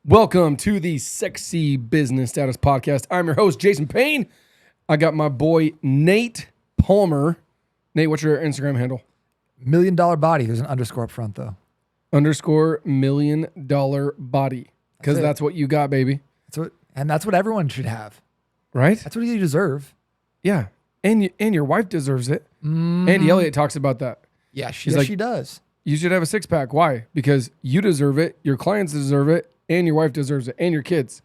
Welcome to the Sexy Business Status Podcast. I'm your host, Jason Payne. I got my boy, Nate Palmer. Nate, what's your Instagram handle? $1 million body. There's an underscore up front, though. _$1 million body. Because that's what you got, baby. That's what everyone should have. Right? That's what you deserve. Yeah. And your wife deserves it. Andy Elliott talks about that. Yeah, she does. You should have a six-pack. Why? Because you deserve it, your clients deserve it, and your wife deserves it, and your kids.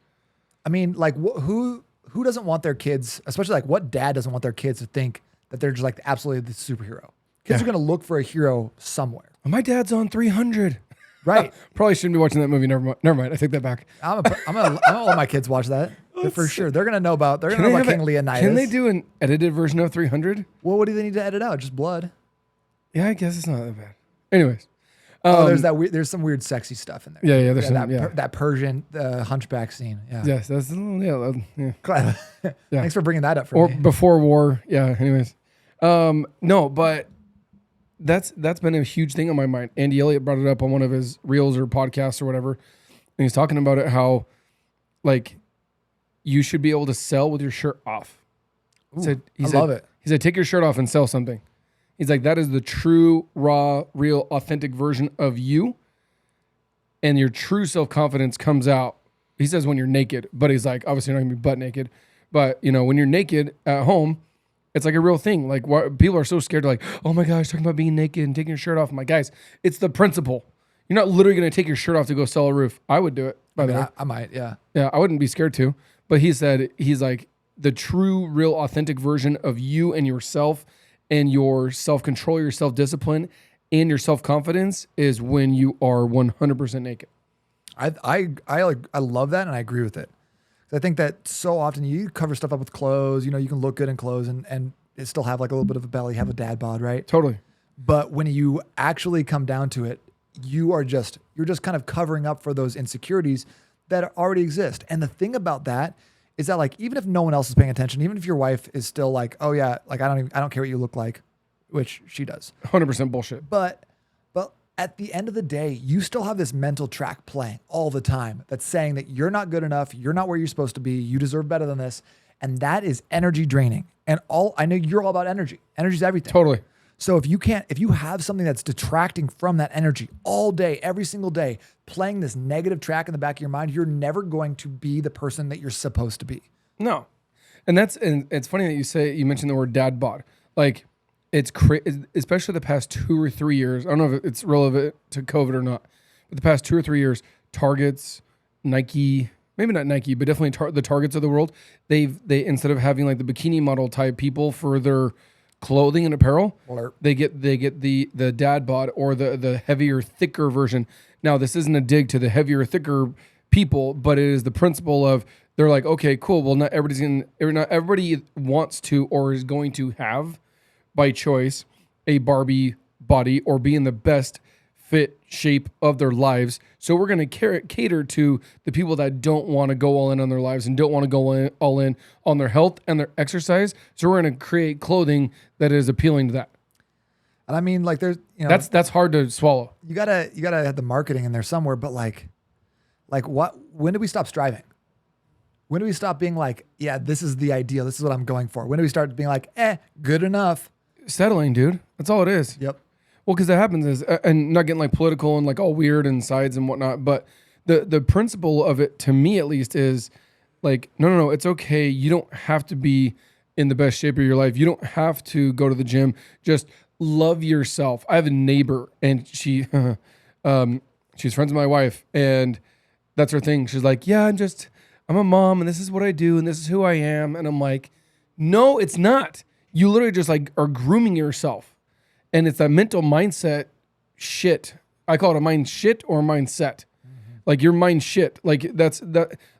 I mean, like, who doesn't want their kids, especially like what dad doesn't want their kids to think that they're just like absolutely the superhero? Kids are going to look for a hero somewhere. My dad's on 300. Right. Probably shouldn't be watching that movie. Never mind. I take that back. I'm gonna let my kids watch that for sure. They're gonna know about. They're gonna know about King Leonidas. Can they do an edited version of 300? Well, what do they need to edit out? Just blood. Yeah, I guess it's not that bad. Anyways, there's some weird sexy stuff in there. Yeah. That Persian hunchback scene. Yeah. Yes, that's Glad. Yeah. Thanks for bringing that up for or me. before war. Yeah. Anyways, no, but that's been a huge thing on my mind. Andy Elliott brought it up on one of his reels or podcasts or whatever, and he's talking about it how, like, you should be able to sell with your shirt off. I love it. He said, take your shirt off and sell something. He's like, that is the true, raw, real, authentic version of you. And your true self-confidence comes out, he says, when you're naked. But he's like, obviously you're not going to be butt naked. But, when you're naked at home, it's like a real thing. Like, people are so scared to, like, oh my gosh, talking about being naked and taking your shirt off. I'm like, guys, it's the principle. You're not literally going to take your shirt off to go sell a roof. I would do it, by the way. I might, yeah. Yeah, I wouldn't be scared to. But he said, he's like, the true, real, authentic version of you and yourself and your self-control, your self-discipline, and your self-confidence is when you are 100% naked. I love that, and I agree with it. I think that so often you cover stuff up with clothes. You can look good in clothes and it still have like a little bit of a belly, have a dad bod, right? Totally. But when you actually come down to it, you're just kind of covering up for those insecurities that already exist. And the thing about that is that, like, even if no one else is paying attention, even if your wife is still like, oh yeah, like I don't care what you look like, which she does. 100% bullshit. But at the end of the day, you still have this mental track playing all the time that's saying that you're not good enough, you're not where you're supposed to be, you deserve better than this. And that is energy draining. And I know you're all about energy. Energy's everything. Totally. So if you have something that's detracting from that energy all day, every single day, playing this negative track in the back of your mind, you're never going to be the person that you're supposed to be. No. And it's funny that you mentioned the word dad bod. Like, it's especially the past 2 or 3 years. I don't know if it's relevant to COVID or not, but the past 2 or 3 years, Targets, Nike, maybe not Nike, but definitely the Targets of the world, they instead of having like the bikini model type people for their clothing and apparel, they get the dad bod or the heavier, thicker version. Now, this isn't a dig to the heavier, thicker people, but it is the principle of, they're like, okay, cool. Well, not everybody wants to or is going to have by choice a Barbie body or be in the best fit shape of their lives. So we're going to cater to the people that don't want to go all in on their lives and don't want to go all in on their health and their exercise. So we're going to create clothing that is appealing to that. And I mean, like, there's, that's hard to swallow. You gotta have the marketing in there somewhere, but like what, when do we stop striving? When do we stop being like, yeah, this is the ideal, this is what I'm going for? When do we start being like, good enough? Settling, dude. That's all it is. Yep. Well, because that happens is, and not getting like political and like all weird and sides and whatnot, but the principle of it, to me at least, is like, no, it's okay. You don't have to be in the best shape of your life. You don't have to go to the gym. Just love yourself. I have a neighbor, and she's friends with my wife, and that's her thing. She's like, yeah, I'm a mom, and this is what I do, and this is who I am. And I'm like, no, it's not. You literally just like are grooming yourself. And it's that mental mindset shit. I call it a mind shit or a mindset. Mm-hmm. Like, your mind shit. Like,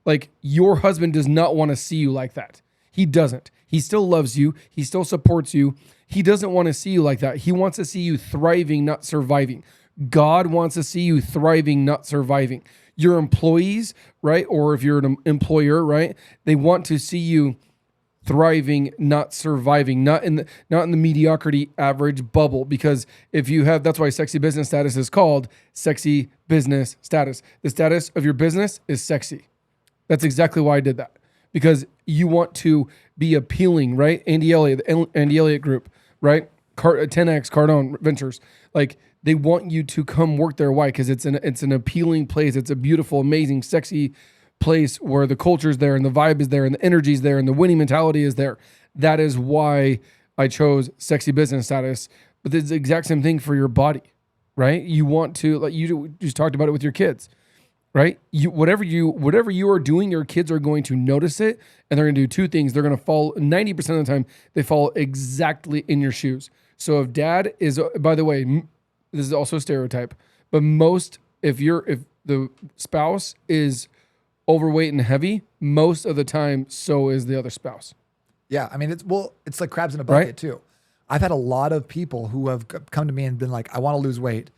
like, your husband does not want to see you like that. He doesn't. He still loves you. He still supports you. He doesn't want to see you like that. He wants to see you thriving, not surviving. God wants to see you thriving, not surviving. Your employees, right? Or if you're an employer, right? They want to see you thriving, not surviving, not in the mediocrity average bubble. Because if you have, that's why sexy business status is called sexy business status. The status of your business is sexy. That's exactly why I did that. Because you want to be appealing, right? Andy Elliott, the Andy Elliott Group, right? 10X Cardone Ventures, like they want you to come work there. Why? Because it's an appealing place. It's a beautiful, amazing, sexy place where the culture's there and the vibe is there and the energy's there and the winning mentality is there. That is why I chose sexy business status. But it's the exact same thing for your body, right? You want to, like you just talked about it with your kids, right? Whatever you are doing, your kids are going to notice it, and they're going to do two things. They're going to fall 90% of the time. They fall exactly in your shoes. So if dad is, by the way, this is also a stereotype, but if the spouse is overweight and heavy, most of the time, so is the other spouse. Yeah, I mean, it's like crabs in a bucket too. I've had a lot of people who have come to me and been like, I want to lose weight.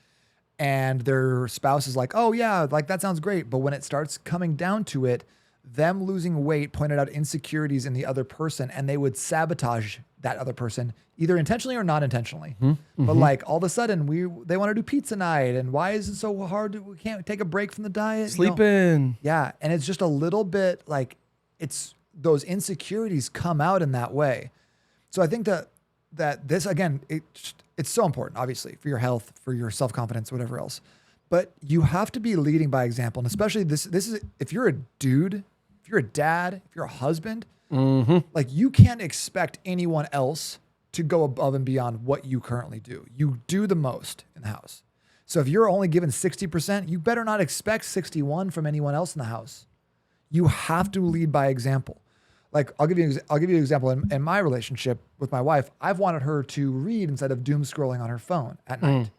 And their spouse is like, oh yeah, like that sounds great. But when it starts coming down to it, them losing weight pointed out insecurities in the other person, and they would sabotage that other person, either intentionally or not intentionally. But like all of a sudden they want to do pizza night, and why is it so hard? We can't take a break from the diet. Sleep in. Yeah. And it's just a little bit like it's those insecurities come out in that way. So I think that this, again, it's so important, obviously, for your health, for your self-confidence, whatever else. But you have to be leading by example. And especially this is, if you're a dude, if you're a dad, if you're a husband, like you can't expect anyone else to go above and beyond what you currently do. You do the most in the house. So if you're only given 60%, you better not expect 61 from anyone else in the house. You have to lead by example. Like I'll give you an example. In my relationship with my wife, I've wanted her to read instead of doom scrolling on her phone at night.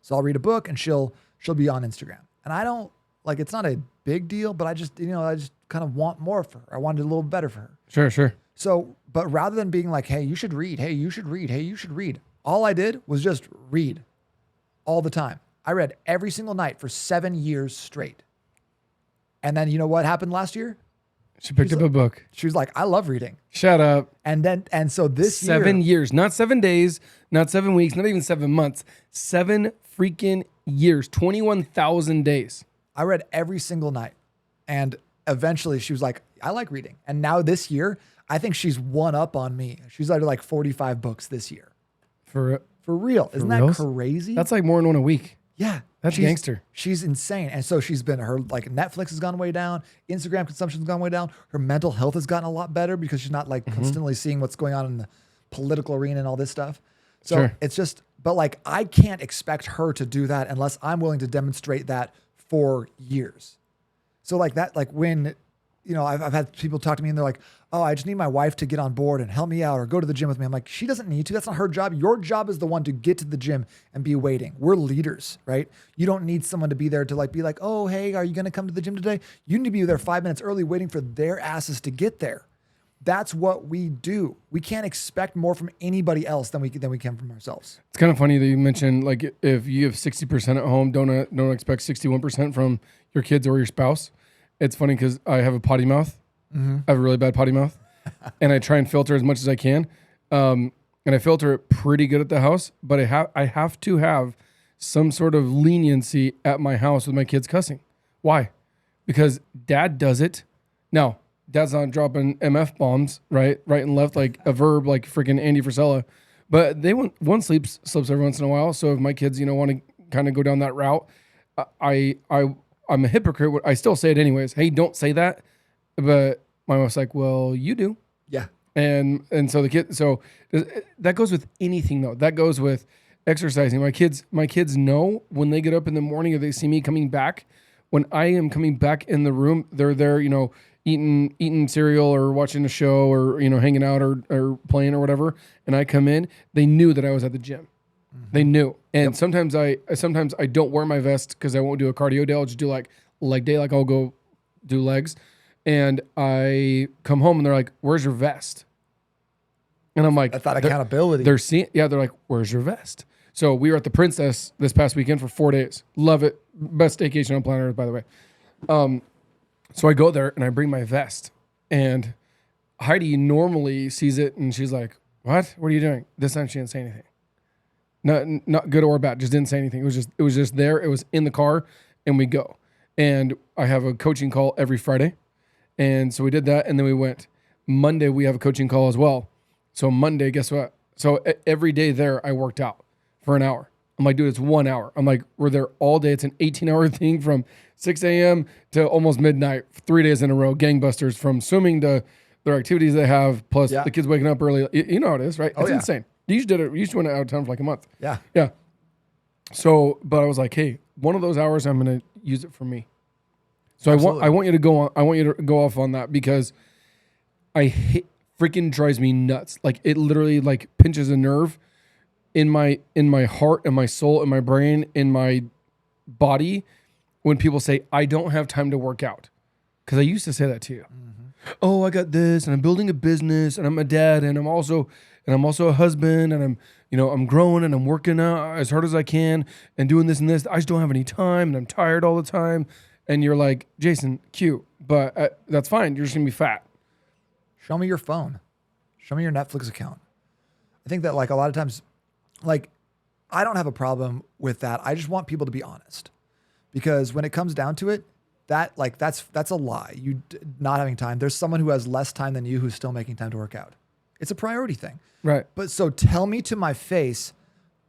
So I'll read a book and she'll be on Instagram. And I don't like, it's not a big deal, but I just kind of want more for her. I wanted a little better for her. Sure. So, but rather than being like, hey, you should read. Hey, you should read. Hey, you should read. All I did was just read all the time. I read every single night for 7 years straight. And then you know what happened last year? She picked up a book. She was like, I love reading. Shut up. And so this 7 years, not 7 days, not 7 weeks, not even 7 months, 7 freaking years, 21,000 days. I read every single night. And eventually she was like, I like reading. And now this year, I think she's one up on me. She's under like 45 books this year. For real. Isn't reals? that crazy? That's like more than one a week. Yeah. That's gangster. She's insane. And so her like Netflix has gone way down. Instagram consumption has gone way down. Her mental health has gotten a lot better because she's not like constantly seeing what's going on in the political arena and all this stuff. So it's just, but like, I can't expect her to do that unless I'm willing to demonstrate that for years. So like that, like when, I've had people talk to me and they're like, oh, I just need my wife to get on board and help me out or go to the gym with me. I'm like, she doesn't need to. That's not her job. Your job is the one to get to the gym and be waiting. We're leaders, right? You don't need someone to be there to like be like, oh, hey, are you going to come to the gym today? You need to be there 5 minutes early waiting for their asses to get there. That's what we do. We can't expect more from anybody else than we can from ourselves. It's kind of funny that you mentioned like if you have 60% at home, don't expect 61% from your kids or your spouse. It's funny because I have a potty mouth. I have a really bad potty mouth, and I try and filter as much as I can. And I filter it pretty good at the house, but I have to have some sort of leniency at my house with my kids cussing. Why? Because dad does it. Now, dad's not dropping MF bombs, right and left like a verb like freaking Andy Frisella. But one slips every once in a while. So if my kids, want to kind of go down that route, I'm a hypocrite. I still say it anyways. Hey, don't say that. But my wife's like, well, you do. Yeah. And so that goes with anything though. That goes with exercising. My kids know when they get up in the morning or they see me coming back, when I am coming back in the room, they're there, eating cereal or watching a show or, hanging out or playing or whatever. And I come in, they knew that I was at the gym. They knew. And sometimes I don't wear my vest because I won't do a cardio day. I'll just do like leg day. Like I'll go do legs. And I come home and they're like, where's your vest? And I'm like, that's that accountability. They're like, where's your vest? So we were at the Princess this past weekend for 4 days. Love it. Best vacation on planet Earth, by the way. So I go there and I bring my vest and Heidi normally sees it and she's like, "What? What are you doing?" This time she didn't say anything. Not good or bad, just didn't say anything. It was just there. It was in the car, and we go. And I have a coaching call every Friday, and so we did that, and then we went. Monday we have a coaching call as well. So Monday, guess what? So every day there, I worked out for an hour. I'm like, dude, it's 1 hour. I'm like, we're there all day. It's an 18-hour thing from 6 a.m. to almost midnight, 3 days in a row, gangbusters, from swimming to their activities they have, plus the kids waking up early. You know how it is, right? It's insane. You used to went out of town for like a month. Yeah. Yeah. So, but I was like, hey, one of those hours, I'm going to use it for me. So I want you to go on. I want you to go off on that because freaking drives me nuts. Like it literally like pinches a nerve in my heart and my soul and my brain, in my body when people say, I don't have time to work out. Because I used to say that to you. Mm-hmm. Oh, I got this and I'm building a business and I'm a dad and I'm also a husband and I'm growing and I'm working out as hard as I can and doing this and this. I just don't have any time and I'm tired all the time. And you're like, Jason, cute, but that's fine. You're just gonna be fat. Show me your phone. Show me your Netflix account. I think that like a lot of times, like I don't have a problem with that. I just want people to be honest, because when it comes down to it, that's a lie. You not having time. There's someone who has less time than you who's still making time to work out. It's a priority thing. Right. But so tell me to my face,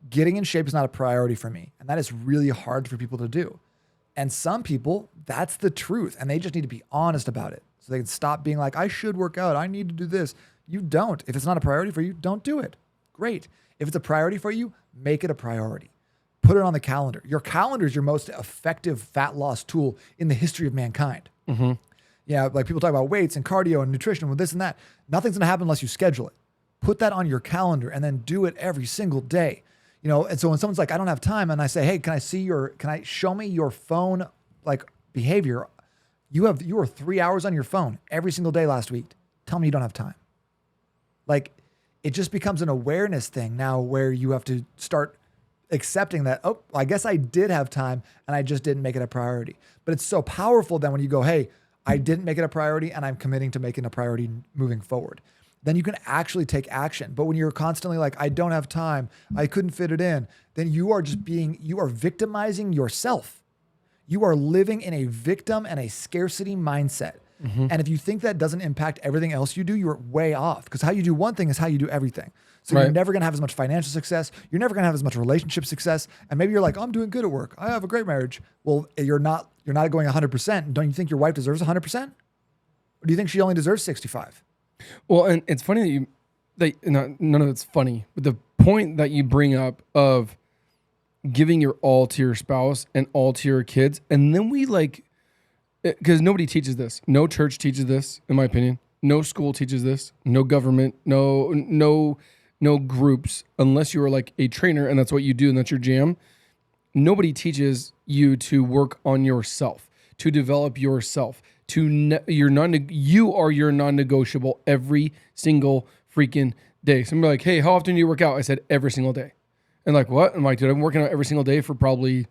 getting in shape is not a priority for me. And that is really hard for people to do. And some people, that's the truth. And they just need to be honest about it. So they can stop being like, I should work out. I need to do this. You don't. If it's not a priority for you, don't do it. Great. If it's a priority for you, make it a priority. Put it on the calendar. Your calendar is your most effective fat loss tool in the history of mankind. Mm-hmm. Yeah, like people talk about weights and cardio and nutrition with this and that. Nothing's going to happen unless you schedule it. Put that on your calendar and then do it every single day. You know, and so when someone's like, I don't have time, and I say, hey, can I show me your phone like behavior? You were 3 hours on your phone every single day last week. Tell me you don't have time. Like, it just becomes an awareness thing now where you have to start accepting that, oh, I guess I did have time and I just didn't make it a priority. But it's so powerful then when you go, hey, I didn't make it a priority and I'm committing to making a priority moving forward. Then you can actually take action. But when you're constantly like, I don't have time, I couldn't fit it in, then you are victimizing yourself. You are living in a victim and a scarcity mindset. Mm-hmm. And if you think that doesn't impact everything else you do, you're way off, because how you do one thing is how you do everything. So You're never going to have as much financial success. You're never going to have as much relationship success. And maybe you're like, oh, I'm doing good at work. I have a great marriage. Well, you're not going 100%. Don't you think your wife deserves 100%? Or do you think she only deserves 65? Well, and it's funny none of it's funny, but the point that you bring up of giving your all to your spouse and all to your kids, and then we because nobody teaches this. No church teaches this, in my opinion. No school teaches this. No government. No groups, unless you are like a trainer and that's what you do and that's your jam. Nobody teaches you to work on yourself, to develop yourself. You are your non-negotiable every single freaking day. Somebody like, hey, how often do you work out? I said every single day. And like, what? I'm like, dude, I've been working out every single day for probably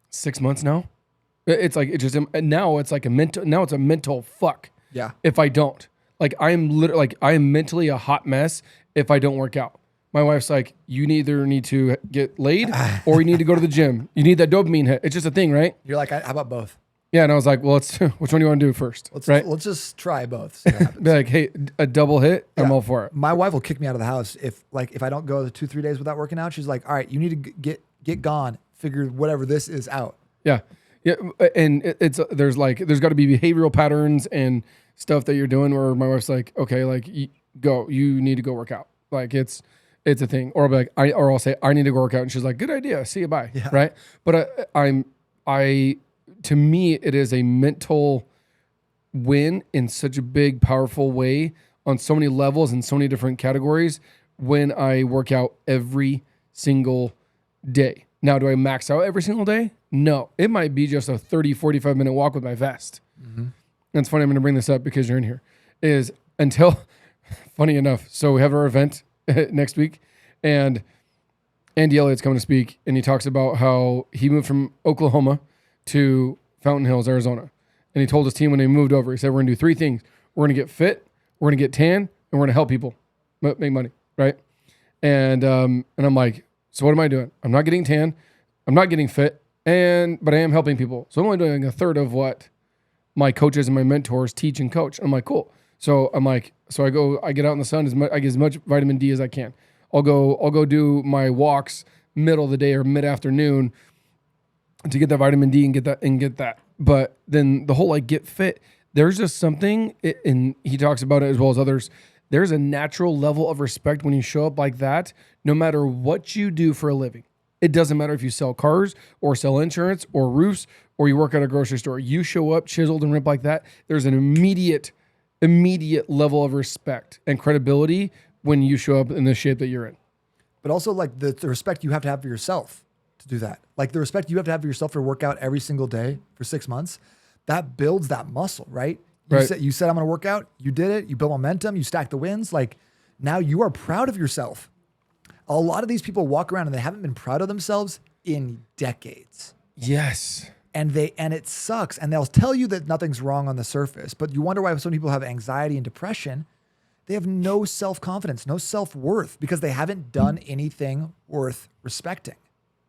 6 months now. It's like, it's just, now it's like it's a mental fuck. Yeah. If I don't, like, I am mentally a hot mess if I don't work out. My wife's like, you either need to get laid or you need to go to the gym. You need that dopamine hit. It's just a thing, right? You're like, how about both? Yeah. And I was like, well, which one do you want to do first? Let's just try both. See what happens. Be like, hey, a double hit. Yeah. I'm all for it. My wife will kick me out of the house if I don't go 2-3 days without working out. She's like, all right, you need to get gone. Figure whatever this is out. Yeah. Yeah. And there's got to be behavioral patterns and stuff that you're doing where my wife's like, okay, like you need to go work out. Like it's a thing. Or I'll be like, I'll say, I need to go work out. And she's like, good idea. See you. Bye. Yeah. Right. But to me, it is a mental win in such a big, powerful way on so many levels and so many different categories when I work out every single day. Now, do I max out every single day? No. It might be just a 30, 45-minute walk with my vest. Mm-hmm. And it's funny, I'm going to bring this up because you're in here, is until, funny enough, so we have our event next week, and Andy Elliott's coming to speak, and he talks about how he moved from Oklahoma to Fountain Hills, Arizona. And he told his team when they moved over, he said, we're going to do 3 things. We're going to get fit, We're going to get tan and we're going to help people make money. Right. And I'm like, so what am I doing? I'm not getting tan. I'm not getting fit. But I am helping people. So I'm only doing a third of what my coaches and my mentors teach and coach. I'm like, cool. So I'm like, I get out in the sun I get as much vitamin D as I can. I'll go do my walks middle of the day or mid afternoon to get that vitamin D and get that. But then the whole like get fit, there's just something, and he talks about it as well as others. There's a natural level of respect when you show up like that, no matter what you do for a living. It doesn't matter if you sell cars or sell insurance or roofs or you work at a grocery store. You show up chiseled and ripped like that, there's an immediate level of respect and credibility when you show up in the shape that you're in. But also like the respect you have to have for yourself to do that. Like the respect you have to have for yourself to work out every single day for 6 months, that builds that muscle, right? You said I'm going to work out. You did it. You built momentum. You stacked the wins. Like now you are proud of yourself. A lot of these people walk around and they haven't been proud of themselves in decades. Yes. And it sucks. And they'll tell you that nothing's wrong on the surface, but you wonder why some people have anxiety and depression. They have no self-confidence, no self-worth because they haven't done anything worth respecting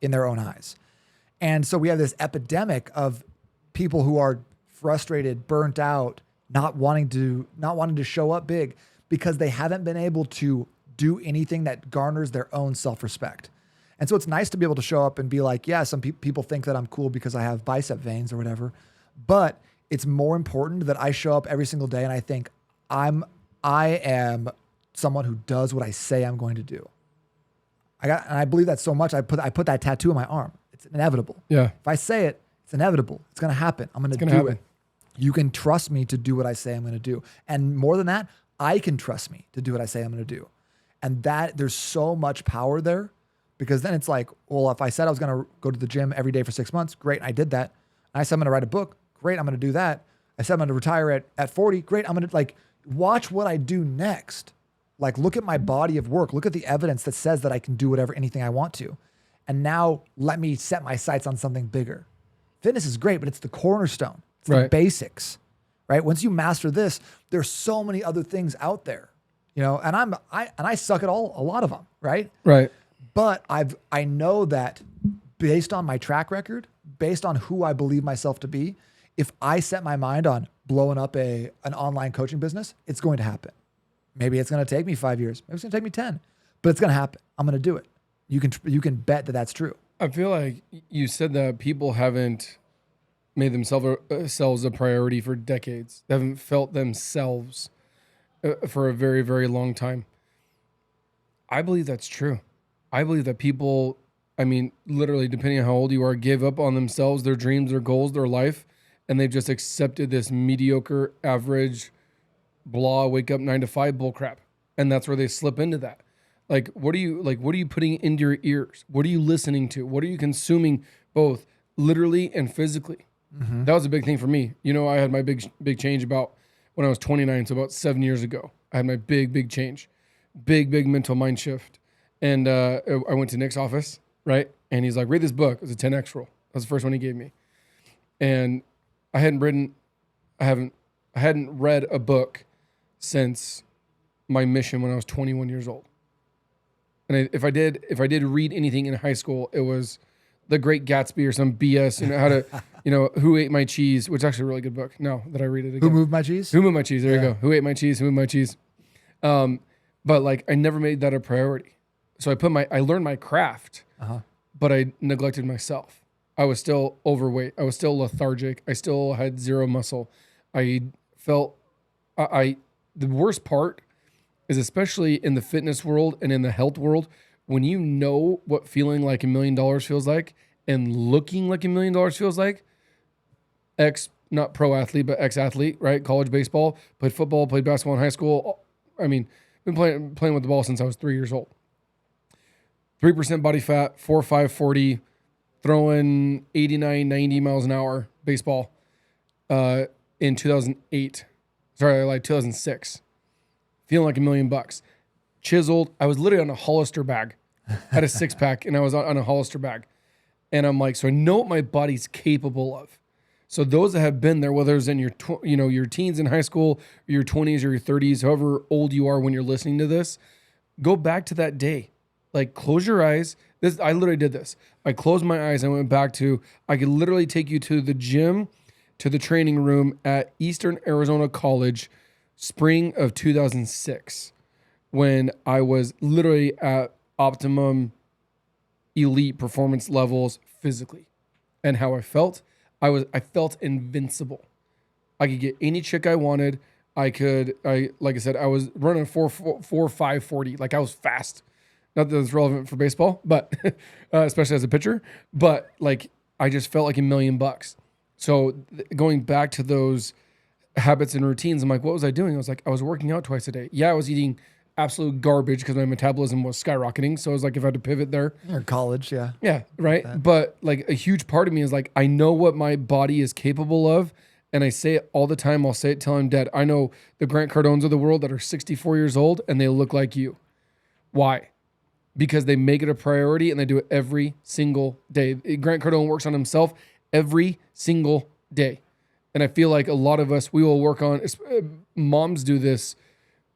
in their own eyes. And so we have this epidemic of people who are frustrated, burnt out, not wanting to show up big because they haven't been able to do anything that garners their own self-respect. And so it's nice to be able to show up and be like, yeah, some people think that I'm cool because I have bicep veins or whatever, but it's more important that I show up every single day and I think I am someone who does what I say I'm going to do. And I believe that so much. I put that tattoo on my arm. It's inevitable. Yeah. If I say it, it's inevitable. It's going to happen. I'm going to do it. You can trust me to do what I say I'm going to do. And more than that, I can trust me to do what I say I'm going to do. And that there's so much power there because then it's like, well, if I said I was going to go to the gym every day for 6 months, great. I did that. I said I'm going to write a book. Great. I'm going to do that. I said I'm going to retire at 40. Great. I'm going to like watch what I do next. Like look at my body of work. Look at the evidence that says that I can do anything I want to. And now let me set my sights on something bigger. Fitness is great, but it's the cornerstone. It's the basics, right? Once you master this, there's so many other things out there, you know, and I suck at a lot of them, right? Right. But I know that based on my track record, based on who I believe myself to be, if I set my mind on blowing up an online coaching business, it's going to happen. Maybe it's going to take me 5 years. Maybe it's going to take me 10, but it's going to happen. I'm going to do it. You can bet that that's true. I feel like you said that people haven't made themselves a priority for decades. They haven't felt themselves for a very, very long time. I believe that's true. I believe that people, I mean, literally, depending on how old you are, give up on themselves, their dreams, their goals, their life, and they've just accepted this mediocre, average, blah, wake up 9 to 5 bull crap. And that's where they slip into that. What are you putting into your ears? What are you listening to? What are you consuming both literally and physically? Mm-hmm. That was a big thing for me. You know, I had my big change about when I was 29, so about 7 years ago. I had my big change, big mental mind shift. And I went to Nick's office, right? And he's like, read this book. It was a 10X rule. That was the first one he gave me. And I hadn't read a book since my mission when I was 21 years old. And if I did read anything in high school, it was The Great Gatsby or some BS, you know, how to, you know, Who Ate My Cheese, which is actually a really good book. Now that I read it again. Who Moved My Cheese? Who Moved My Cheese. There you go. Who Ate My Cheese? Who Moved My Cheese? But like, I never made that a priority. So I learned my craft, but I neglected myself. I was still overweight. I was still lethargic. I still had zero muscle. I felt, the worst part is especially in the fitness world and in the health world, when you know what feeling like $1 million feels like and looking like $1 million feels like, not pro athlete, but ex-athlete, right? College baseball, played football, played basketball in high school. I mean, been playing with the ball since I was 3 years old. 3% body fat, 4.5, 40, throwing 89, 90 miles an hour baseball in 2008. Sorry, I lied, 2006. Feeling like $1 million. Chiseled. I was literally on a Hollister bag. Had a 6-pack and I was on a Hollister bag. And I'm like, so I know what my body's capable of. So those that have been there, whether it's in your your teens in high school, or your 20s or your 30s, however old you are when you're listening to this, go back to that day. Like close your eyes. I literally did this. I closed my eyes and went back to, I could literally take you to the gym, to the training room at Eastern Arizona College, spring of 2006, when I was literally at optimum elite performance levels physically. And how I felt, I felt invincible. I could get any chick I wanted. Like I said, I was running 4.540. Like I was fast. Not that it's relevant for baseball, but especially as a pitcher. But like I just felt like $1,000,000. So going back to those habits and routines, I'm like, what was I doing? I was working out twice a day. Yeah, I was eating absolute garbage because my metabolism was skyrocketing. So I was like, if I had to pivot there. You're in college, yeah. Yeah, right. But like a huge part of me is like, I know what my body is capable of. And I say it all the time. I'll say it till I'm dead. I know the Grant Cardones of the world that are 64 years old and they look like you. Why? Because they make it a priority and they do it every single day. Grant Cardone works on himself every single day. And I feel like a lot of us, we will work on, moms do this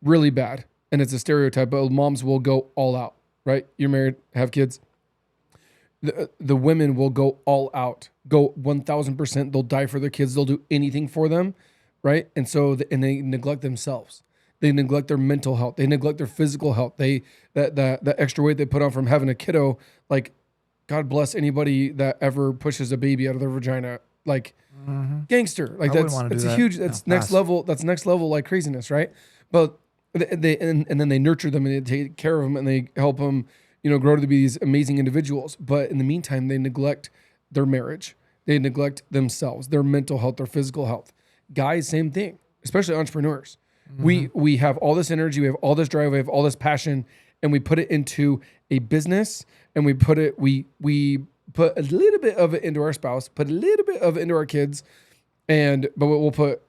really bad. And it's a stereotype, but moms will go all out, right? You're married, have kids. The women will go all out, go 1,000%. They'll die for their kids. They'll do anything for them, right? And so, and they neglect themselves. They neglect their mental health. They neglect their physical health. That extra weight they put on from having a kiddo, like, God bless anybody that ever pushes a baby out of their vagina, like gangster. Like that's a huge, that's next level. That's next level like craziness, right? But and then they nurture them and they take care of them and they help them, grow to be these amazing individuals. But in the meantime, they neglect their marriage. They neglect themselves, their mental health, their physical health. Guys, same thing, especially entrepreneurs. We have all this energy, we have all this drive, we have all this passion, and we put it into a business, and we put a little bit of it into our spouse, put a little bit of it into our kids, but we'll put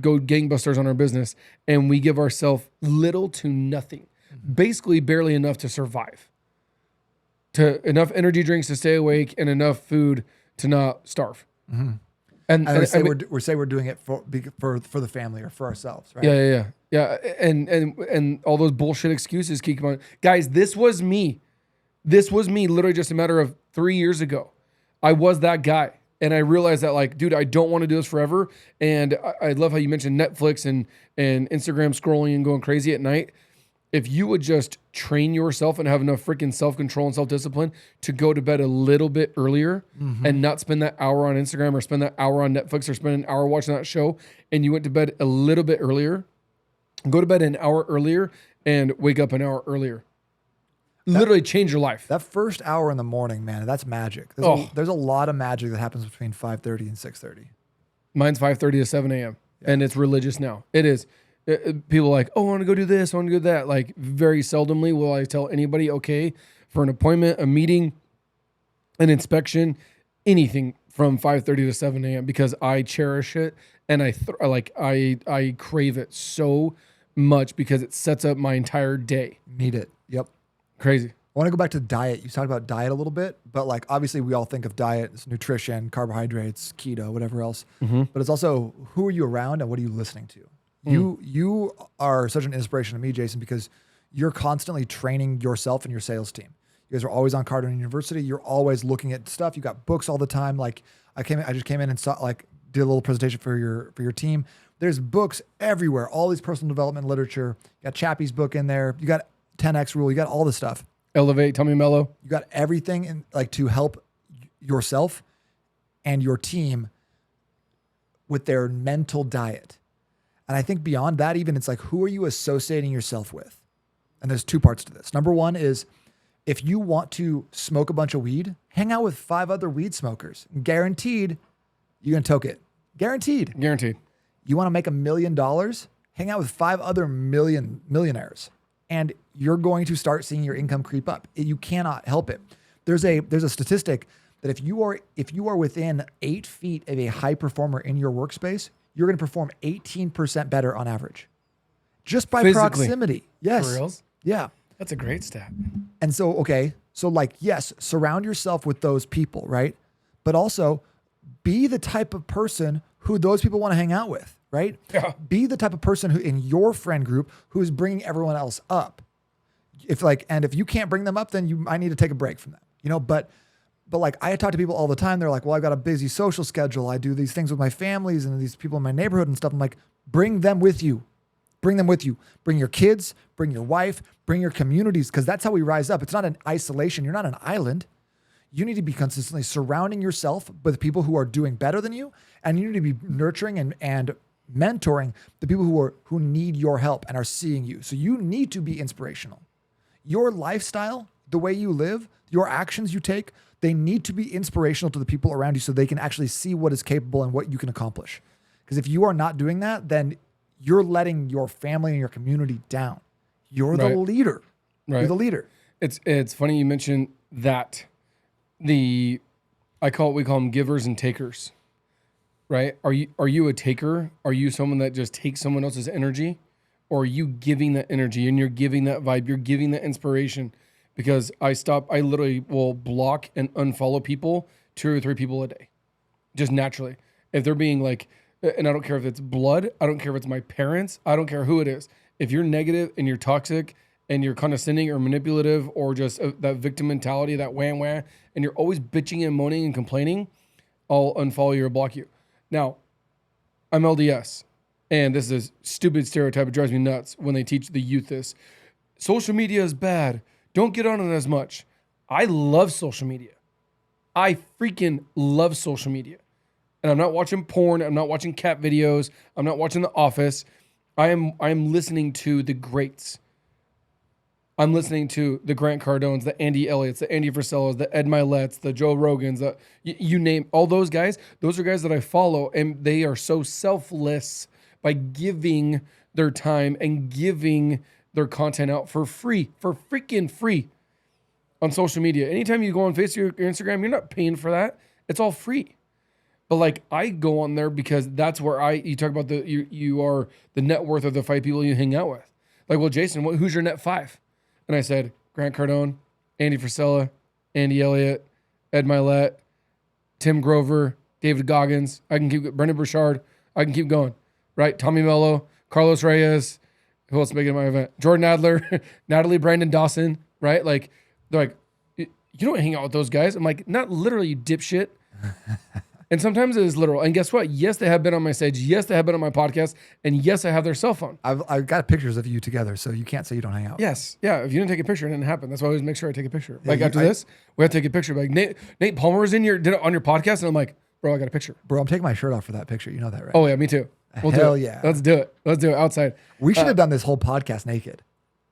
go gangbusters on our business, and we give ourselves little to nothing, basically barely enough to survive, to enough energy drinks to stay awake, and enough food to not starve. And we say we're doing it for the family or for ourselves, right? Yeah. And all those bullshit excuses keep coming. Guys, this was me. This was me literally just a matter of 3 years ago. I was that guy. And I realized that dude, I don't want to do this forever. And I love how you mentioned Netflix and Instagram scrolling and going crazy at night. If you would just train yourself and have enough freaking self-control and self-discipline to go to bed a little bit earlier and not spend that hour on Instagram or spend that hour on Netflix or spend an hour watching that show, and you went to bed a little bit earlier, go to bed an hour earlier and wake up an hour earlier. Literally change your life. That first hour in the morning, man, that's magic. There's a lot of magic that happens between 5:30 and 6:30. Mine's 5:30 to 7 a.m. And it's religious now. It is. People are like, oh, I want to go do this, I want to do that. Like very seldomly will I tell anybody, okay, for an appointment, a meeting, an inspection, anything from 5:30 to 7 a.m. because I cherish it and I crave it so much because it sets up my entire day. Need it. Yep. Crazy. I want to go back to diet. You talked about diet a little bit, but obviously we all think of diet as nutrition, carbohydrates, keto, whatever else. But it's also who are you around and what are you listening to? You are such an inspiration to me, Jason, because you're constantly training yourself and your sales team. You guys are always on Cardone University. You're always looking at stuff. You got books all the time. I just came in and saw did a little presentation for your team. There's books everywhere. All these personal development literature. You got Chappie's book in there. You got 10X rule. You got all this stuff. Elevate, Tummy Mellow. You got everything in to help yourself and your team with their mental diet. And I think beyond that, even it's who are you associating yourself with? And there's two parts to this. Number one is if you want to smoke a bunch of weed, hang out with 5 other weed smokers. Guaranteed, you're going to toke it. Guaranteed. You want to make $1 million? Hang out with 5 other millionaires. And you're going to start seeing your income creep up. You cannot help it. There's a statistic that if you are within 8 feet of a high performer in your workspace, you're going to perform 18% better on average. Just by physically. Proximity. Yes. For reals? Yeah. That's a great stat. And so, yes, surround yourself with those people, right? But also be the type of person who those people want to hang out with, right? Yeah. Be the type of person who in your friend group who is bringing everyone else up. If you can't bring them up, then I need to take a break from them, but like I talk to people all the time. They're like, well, I've got a busy social schedule. I do these things with my families and these people in my neighborhood and stuff. I'm like, bring them with you. Bring them with you. Bring your kids, bring your wife, bring your communities, because that's how we rise up. It's not an isolation. You're not an island. You need to be consistently surrounding yourself with people who are doing better than you, and you need to be nurturing and mentoring the people who need your help and are seeing you. So you need to be inspirational. Your lifestyle, the way you live, your actions you take, they need to be inspirational to the people around you so they can actually see what is capable and what you can accomplish. Because if you are not doing that, then you're letting your family and your community down. You're the leader. Right. You're the leader. It's funny you mentioned that. We call them givers and takers, right? Are you a taker? Are you someone that just takes someone else's energy, or are you giving that energy and you're giving that vibe, you're giving that inspiration? Because I literally will block and unfollow people, 2 or 3 people a day, just naturally. If they're being like, and I don't care if it's blood, I don't care if it's my parents, I don't care who it is. If you're negative and you're toxic and you're condescending or manipulative or just that victim mentality, that wham, and you're always bitching and moaning and complaining, I'll unfollow you or block you. Now, I'm LDS, and this is a stupid stereotype. It drives me nuts when they teach the youth this. Social media is bad. Don't get on it as much. I love social media. I freaking love social media. And I'm not watching porn. I'm not watching cat videos. I'm not watching The Office. I'm listening to the greats. I'm listening to the Grant Cardones, the Andy Elliott's, the Andy Frisellas, the Ed Milet's, the Joe Rogans, you name all those guys. Those are guys that I follow, and they are so selfless by giving their time and giving their content out for free, for freaking free on social media. Anytime you go on Facebook or Instagram, you're not paying for that. It's all free. But like I go on there because that's where you talk about you are the net worth of the 5 people you hang out with. Like, well, Jason, who's your net 5? And I said, Grant Cardone, Andy Frisella, Andy Elliott, Ed Milet, Tim Grover, David Goggins. I can keep Brendan Burchard. I can keep going, right? Tommy Mello, Carlos Reyes. Who else making my event? Jordan Adler, Natalie Brandon Dawson, right? Like, they're like, you don't hang out with those guys. I'm like, not literally, you dipshit. And sometimes it is literal. And guess what? Yes, they have been on my stage. Yes, they have been on my podcast. And yes, I have their cell phone. I've got pictures of you together, so you can't say you don't hang out. Yes. Yeah. If you didn't take a picture, it didn't happen. That's why I always make sure I take a picture. Yeah, like after this, we have to take a picture. Like Nate Palmer was on your podcast, and I'm like, bro, I got a picture. Bro, I'm taking my shirt off for that picture. You know that, right? Oh, yeah, me too. We'll Hell do it. yeah. Let's do it. Let's do it outside. We should have done this whole podcast naked.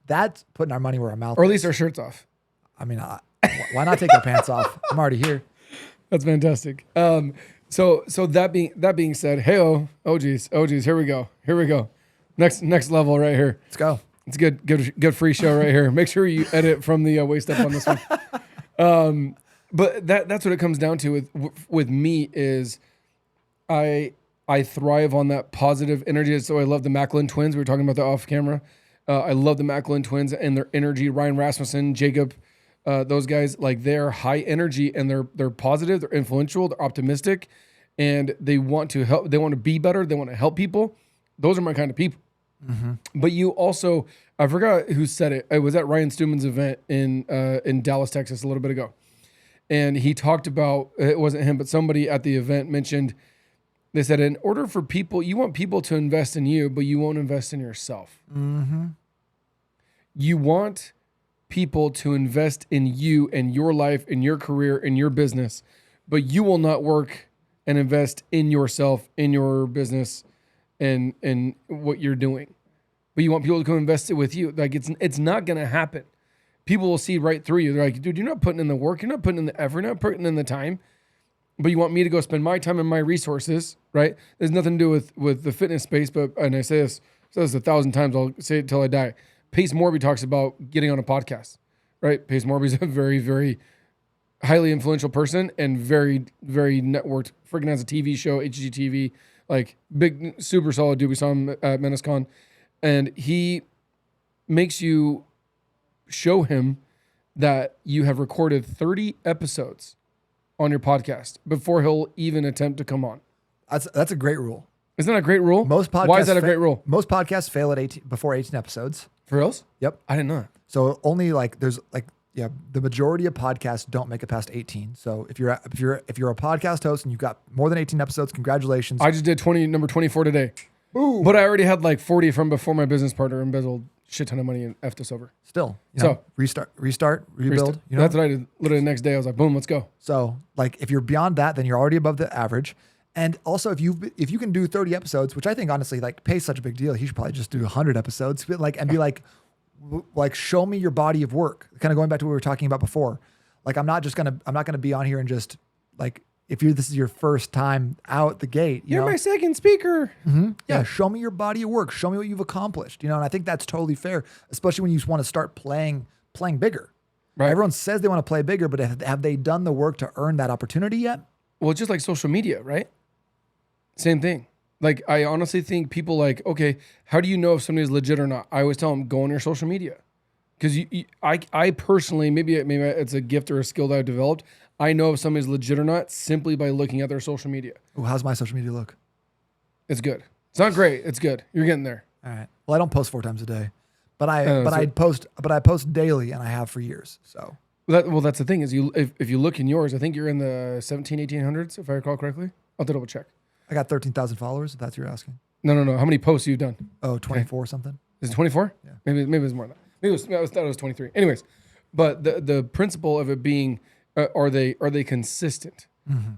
That's putting our money where our mouth is. Or at least our shirts off. I mean, why not take our pants off? I'm already here. That's fantastic. So that being said, hey oh geez, here we go. Next level right here. Let's go. It's good free show right here. Make sure you edit from the waist up on this one. But that's what it comes down to with me is I thrive on that positive energy. So I love the Macklin twins. We were talking about that off camera. I love the Macklin twins and their energy. Ryan Rasmussen, Jacob, those guys, like they're high energy and they're positive, they're influential, they're optimistic, and they want to help. They want to be better. They want to help people. Those are my kind of people. Mm-hmm. But you also, I forgot who said it. It was at Ryan Stewman's event in Dallas, Texas, a little bit ago, and he talked about, it wasn't him, but somebody at the event mentioned. They said, in order for people, you want people to invest in you, but you won't invest in yourself. Mm-hmm. You want people to invest in you and your life, in your career, in your business, but you will not work and invest in yourself, in your business, and in what you're doing. But you want people to come invest it with you. Like it's not going to happen. People will see right through you. They're like, dude, you're not putting in the work. You're not putting in the effort. You're not putting in the time. But you want me to go spend my time and my resources, right? There's nothing to do with the fitness space, and I say this 1,000 times, I'll say it till I die. Pace Morby talks about getting on a podcast, right? Pace Morby's a very, very highly influential person and very, very networked. Freaking has a TV show, HGTV, like big, super solid dude. We saw him at MenaceCon. And he makes you show him that you have recorded 30 episodes on your podcast before he'll even attempt to come on. That's a great rule. Isn't that a great rule? Most podcasts. Why is that a great rule? Most podcasts fail at 18 before 18 episodes. For reals? Yep. I didn't know that. So only like there's like the majority of podcasts don't make it past 18. So if you're a podcast host and you've got more than 18 episodes, congratulations. I just did number 24 today. Ooh. But I already had like 40 from before my business partner embezzled shit ton of money and effed us over. Still, So- restart, rebuild. You know? That's what I did. Literally the next day, I was like, boom, let's go. So like if you're beyond that, then you're already above the average. And also if you can do 30 episodes, which I think honestly like Pay's such a big deal, he should probably just do 100 episodes, but like and be like show me your body of work. Kind of going back to what we were talking about before. Like I'm not gonna be on here and just like if this is your first time out the gate, you You're know? my second speaker. Yeah, show me your body of work. Show me what you've accomplished. You know, and I think that's totally fair, especially when you want to start playing bigger. Right. Everyone says they want to play bigger, but have they done the work to earn that opportunity yet? Well, it's just like social media, right? Same thing. Like, I honestly think people like, okay, how do you know if somebody's legit or not? I always tell them, go on your social media. Because I personally, maybe it's a gift or a skill that I've developed. I know if somebody's legit or not simply by looking at their social media. Ooh, how's my social media look? It's good. It's not great. It's good. You're getting there. All right. Well, I don't post 4 times a day, but I post daily, and I have for years. So Well, that's the thing is if you look in yours, I think you're in the 1800s, if I recall correctly. I'll have to double check. I got 13,000 followers. If that's what you're asking. No. How many posts have you done? Oh, 24 something. Is it 24? Yeah. Maybe it was more than that. Maybe I thought it was 23. Anyways, but the principle of it being, are they consistent,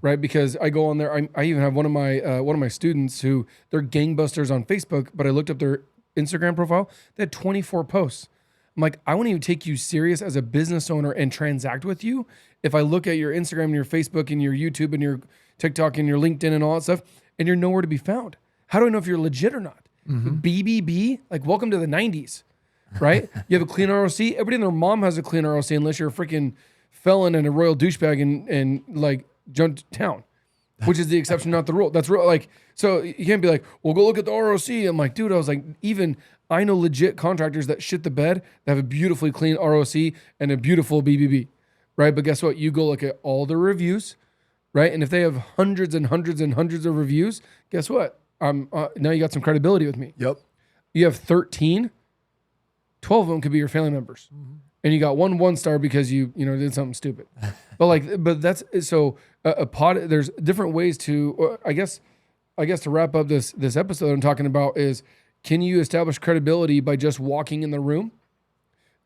right? Because I go on there. I even have one of my students who they're gangbusters on Facebook, but I looked up their Instagram profile. They had 24 posts. I'm like, I wouldn't even take you serious as a business owner and transact with you if I look at your Instagram and your Facebook and your YouTube and your TikTok and your LinkedIn and all that stuff, and you're nowhere to be found. How do I know if you're legit or not? BBB, like welcome to the 90s, right? You have a clean ROC. Everybody and their mom has a clean ROC unless you're a freaking felon and a royal douchebag and like jumped town, which is the exception, not the rule. That's real. Like, so you can't be like, well, go look at the ROC. I'm like, dude, I was like, even I know legit contractors that shit the bed that have a beautifully clean ROC and a beautiful BBB, right? But guess what? You go look at all the reviews, right? And if they have hundreds and hundreds and hundreds of reviews, guess what? Now you got some credibility with me. Yep. You have 13, 12 of them could be your family members. And you got one star because you did something stupid. but that's so a pod. There's different ways to. I guess to wrap up this episode I'm talking about is, can you establish credibility by just walking in the room,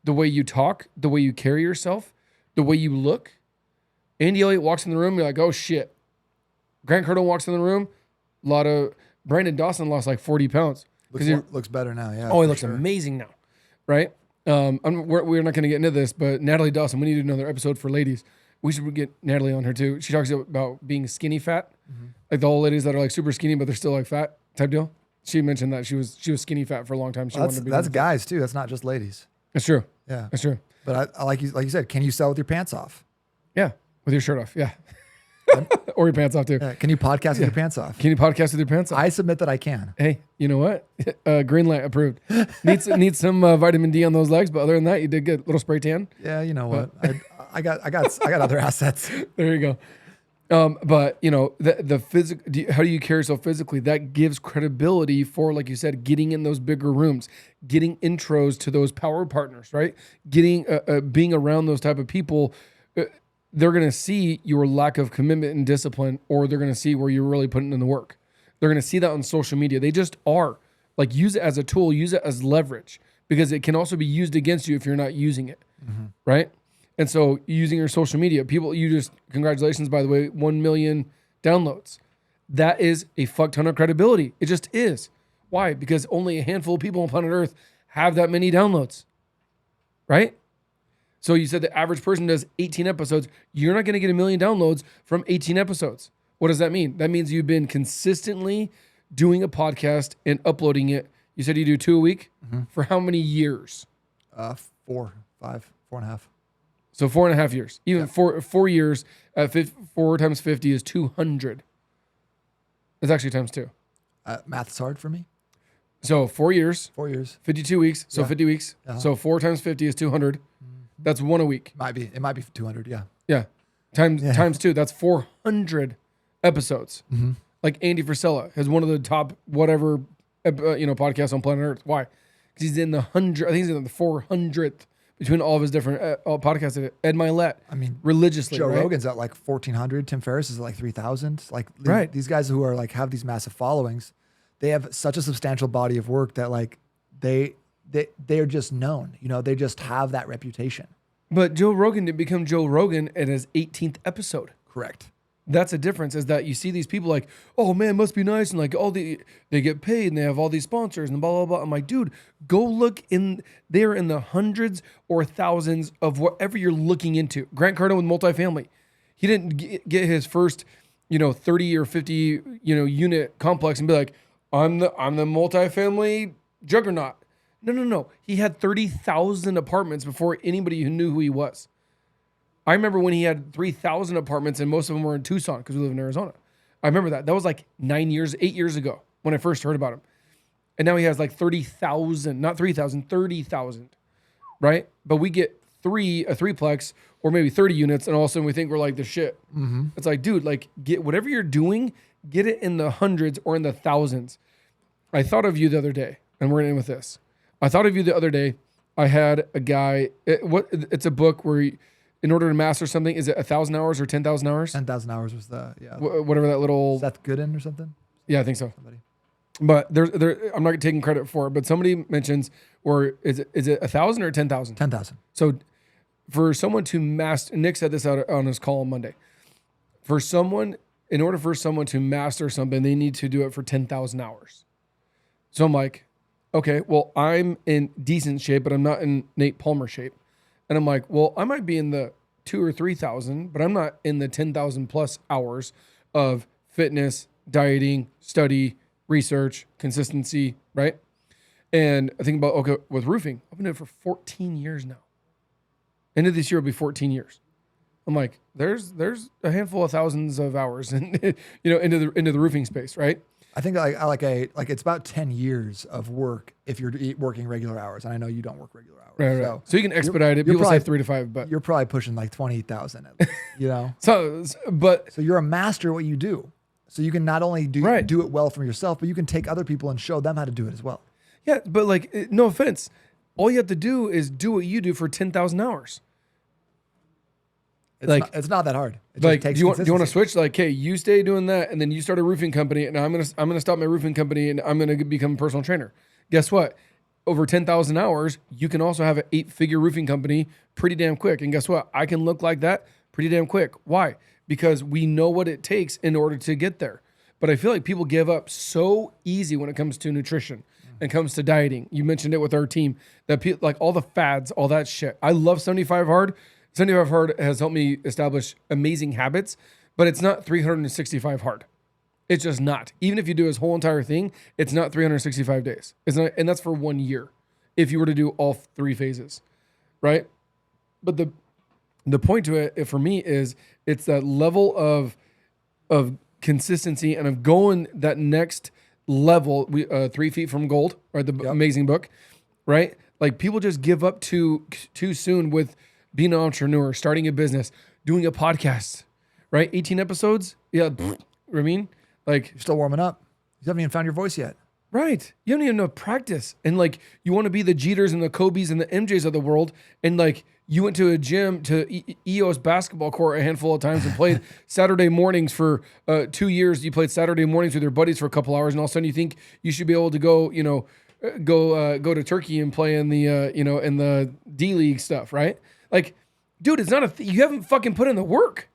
the way you talk, the way you carry yourself, the way you look. Andy Elliott walks in the room, you're like, oh shit. Grant Cardone walks in the room, Brandon Dawson lost like 40 pounds. Looks better now. Yeah. Oh, he looks amazing now, right? We're not going to get into this, but Natalie Dawson, we need to do another episode for ladies. We should get Natalie on her too. She talks about being skinny fat, like the old ladies that are like super skinny but they're still like fat type deal. She mentioned that she was skinny fat for a long time. That's guys too. That's not just ladies. That's true. Yeah, that's true. But I like you said, can you sell with your pants off? Yeah, with your shirt off. Yeah. Or your pants off too. Yeah. Can you podcast with your pants off? Can you podcast with your pants off? I submit that I can. Hey, you know what? Green light approved. Need some vitamin D on those legs, but other than that, you did good. Little spray tan. Yeah, you know what? I got other assets. There you go. But the physical. How do you carry yourself physically? That gives credibility for, like you said, getting in those bigger rooms, getting intros to those power partners, right? Getting being around those type of people. They're going to see your lack of commitment and discipline, or they're going to see where you're really putting in the work. They're going to see that on social media. They just are. Like, use it as a tool, use it as leverage, because it can also be used against you if you're not using it, right? And so using your social media, congratulations, by the way, 1 million downloads. That is a fuck ton of credibility. It just is. Why? Because only a handful of people on planet Earth have that many downloads, right? So you said the average person does 18 episodes. You're not going to get 1 million downloads from 18 episodes. What does that mean? That means you've been consistently doing a podcast and uploading it. You said you do 2 a week for how many years? 4, 5, 4.5. So 4.5 years. Even 4 years at 4 times 50 is 200. It's actually times 2. Math's hard for me. So 4 years. 4 years. 52 weeks. So 50 weeks. So 4 times 50 is 200. That's 1 a week. It might be 200. Yeah. Yeah. times two. That's 400 episodes. Like Andy Frisella has one of the top whatever podcasts on planet Earth. Why? Because he's in the 100. I think he's in the 400th between all of his different podcasts. Ed Milet. I mean, religiously. Joe right? Rogan's at like 1,400. Tim Ferriss is at like 3,000. Like Right. these guys who are like have these massive followings, they have such a substantial body of work that like they're just known. You know, they just have that reputation. But Joe Rogan didn't become Joe Rogan at his 18th episode. Correct. That's the difference, is that you see these people like, oh man, must be nice, and like they get paid and they have all these sponsors and blah blah blah. I'm like, dude, go look they're in the hundreds or thousands of whatever you're looking into. Grant Cardone with multifamily, he didn't get his first 30 or 50 unit complex and be like, I'm the multifamily juggernaut. No. He had 30,000 apartments before anybody who knew who he was. I remember when he had 3,000 apartments and most of them were in Tucson because we live in Arizona. I remember that. That was like 8 years ago when I first heard about him. And now he has like 30,000, not 3,000, 30,000, right? But we get a threeplex or maybe 30 units and all of a sudden we think we're like the shit. Mm-hmm. It's like, dude, like get whatever you're doing, get it in the hundreds or in the thousands. I thought of you the other day, and we're going to end with this. I thought of you the other day. I had a guy, it's a book where in order to master something, is it 1,000 hours or 10,000 hours? 10,000 hours was whatever that little Seth Godin or something. Yeah, I think so. Somebody. But I'm not taking credit for it. But somebody mentions, or is it 1,000 or 10,000? 10,000. So for someone to master, Nick said this out on his call on Monday. In order for someone to master something, they need to do it for 10,000 hours. So I'm like, okay, well, I'm in decent shape, but I'm not in Nate Palmer shape. And I'm like, well, I might be in the 2,000 or 3,000, but I'm not in the 10,000 plus hours of fitness, dieting, study, research, consistency, right? And I think about, okay, with roofing, I've been doing it for 14 years now. End of this year will be 14 years. I'm like, there's a handful of thousands of hours into the roofing space, right? I think like it's about 10 years of work if you're working regular hours. And I know you don't work regular hours. Right. So you can expedite it. People say 3 to 5, but you're probably pushing like 20,000 at least, So you're a master at what you do. So you can not only do it well for yourself, but you can take other people and show them how to do it as well. Yeah, but like, no offense. All you have to do is do what you do for 10,000 hours. It's not that hard. It like, takes do you want to switch? Like, hey, you stay doing that, and then you start a roofing company, and I'm gonna stop my roofing company, and I'm gonna become a personal trainer. Guess what? Over 10,000 hours, you can also have an 8-figure roofing company pretty damn quick. And guess what? I can look like that pretty damn quick. Why? Because we know what it takes in order to get there. But I feel like people give up so easy when it comes to nutrition and comes to dieting. You mentioned it with our team, that like all the fads, all that shit. I love 75 Hard. 75 Hard has helped me establish amazing habits, but it's not 365 hard. It's just not. Even if you do his whole entire thing, it's not 365 days. It's not, and that's for 1 year if you were to do all 3 phases, right? But the point to it for me is it's that level of consistency and of going that next level. 3 Feet from Gold, right? The amazing book, right? Like people just give up too soon with being an entrepreneur, starting a business, doing a podcast, right? 18 episodes. Yeah. I mean, like you're still warming up. You haven't even found your voice yet. Right. You don't even know practice. And like, you want to be the Jeters and the Kobes and the MJs of the world. And like, you went to a gym, to EOS basketball court a handful of times and played Saturday mornings for 2 years. You played Saturday mornings with your buddies for a couple hours. And all of a sudden you think you should be able to go, go to Turkey and play in the, in the D League stuff. Right. Like, dude, it's not you haven't fucking put in the work.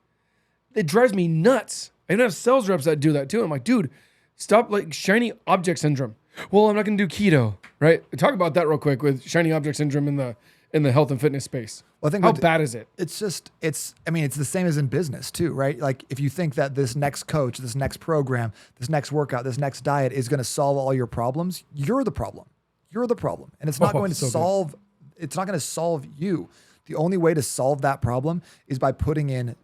It drives me nuts. I even have sales reps that do that too. I'm like, dude, stop like shiny object syndrome. Well, I'm not going to do keto, right? Talk about that real quick with shiny object syndrome in the health and fitness space. Well, I think how bad is it? It's the same as in business too, right? Like if you think that this next coach, this next program, this next workout, this next diet is going to solve all your problems, you're the problem. You're the problem. And it's not going to solve, it's not going to solve you. The only way to solve that problem is by putting in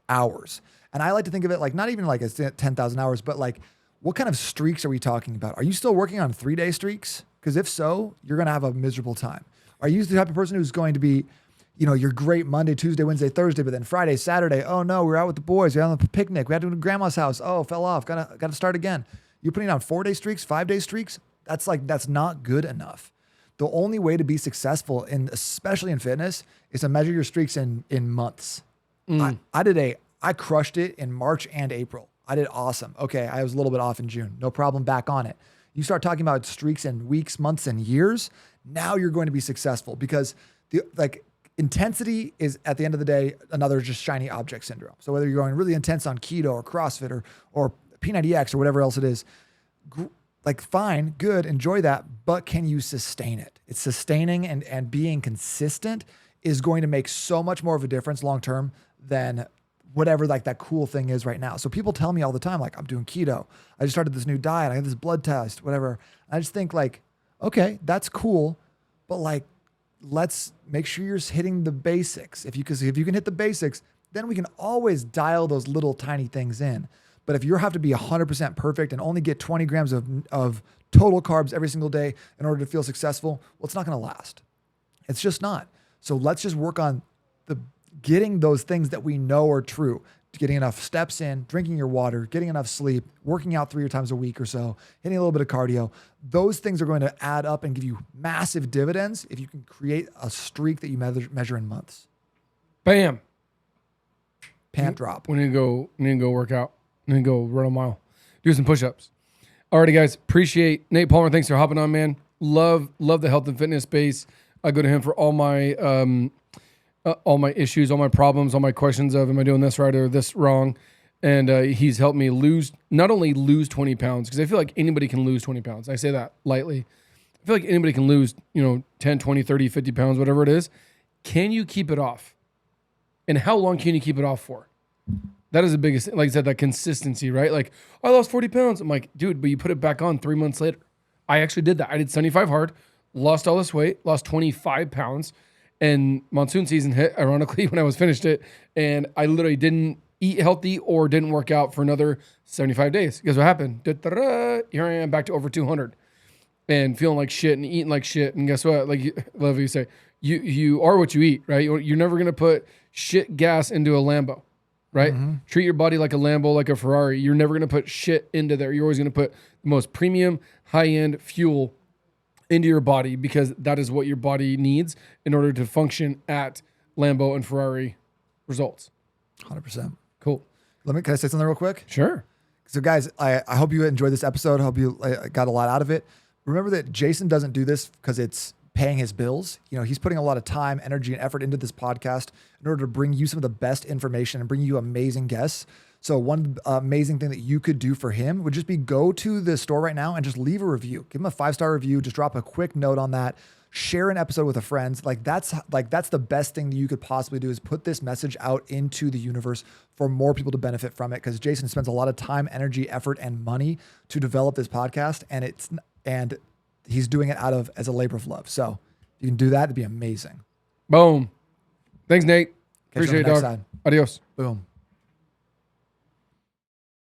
hours. And I like to think of it like, not even like it's 10,000 hours, but like, what kind of streaks are we talking about? Are you still working on 3-day streaks? Because if so, you're going to have a miserable time. Are you the type of person who's going to be, you're great Monday, Tuesday, Wednesday, Thursday, but then Friday, Saturday, oh no, we're out with the boys. We're out on the picnic. We had to go to grandma's house. Oh, fell off. Gotta start again. You're putting on 4-day streaks, 5-day streaks. That's not good enough. The only way to be successful especially in fitness is to measure your streaks in months. I crushed it in March and April. I did awesome. Okay. I was a little bit off in June. No problem. Back on it. You start talking about streaks in weeks, months, and years. Now you're going to be successful because intensity is at the end of the day, another just shiny object syndrome. So whether you're going really intense on keto or CrossFit or P90X or whatever else it is, fine, good, enjoy that, but can you sustain it? It's sustaining and being consistent is going to make so much more of a difference long-term than whatever that cool thing is right now. So people tell me all the time, I'm doing keto. I just started this new diet. I have this blood test, whatever. I just think okay, that's cool, but let's make sure you're hitting the basics. Because if you can hit the basics, then we can always dial those little tiny things in. But if you have to be 100% perfect and only get 20 grams of total carbs every single day in order to feel successful, well, it's not going to last. It's just not. So let's just work on getting those things that we know are true. Getting enough steps in, drinking your water, getting enough sleep, working out 3 times a week or so, hitting a little bit of cardio. Those things are going to add up and give you massive dividends if you can create a streak that you measure in months. Bam. Pant drop. We need to go work out. We need to go run a mile. Do some push-ups. Alrighty, guys. Appreciate Nate Palmer. Thanks for hopping on, man. Love the health and fitness space. I go to him for all my issues, all my problems, all my questions of, am I doing this right or this wrong? And he's helped me not only lose 20 pounds, because I feel like anybody can lose 20 pounds. I say that lightly. I feel like anybody can lose, 10, 20, 30, 50 pounds, whatever it is. Can you keep it off? And how long can you keep it off for? That is the biggest thing. Like I said, that consistency, right? I lost 40 pounds. I'm like, dude, but you put it back on 3 months later. I actually did that. I did 75 hard, lost all this weight, lost 25 pounds. And monsoon season hit, ironically, when I was finished it. And I literally didn't eat healthy or didn't work out for another 75 days. Guess what happened? Here I am back to over 200 and feeling like shit and eating like shit. And guess what? Love you say, you are what you eat, right? You're never going to put shit gas into a Lambo, right? Mm-hmm. Treat your body like a Lambo, like a Ferrari. You're never going to put shit into there. You're always going to put the most premium, high-end fuel into your body because that is what your body needs in order to function at Lambo and Ferrari results. 100%. Cool. Can I say something real quick? Sure. So guys, I hope you enjoyed this episode. I hope you got a lot out of it. Remember that Jason doesn't do this because it's paying his bills. He's putting a lot of time, energy, and effort into this podcast in order to bring you some of the best information and bring you amazing guests. So one amazing thing that you could do for him would just be go to the store right now and just leave a review. Give him a 5-star review. Just drop a quick note on that. Share an episode with a friend. That's the best thing that you could possibly do is put this message out into the universe for more people to benefit from it. Because Jason spends a lot of time, energy, effort, and money to develop this podcast, and he's doing it as a labor of love. So if you can do that, it'd be amazing. Boom. Thanks, Nate. Catch you on Appreciate the it, next dog. side. Adios. Boom.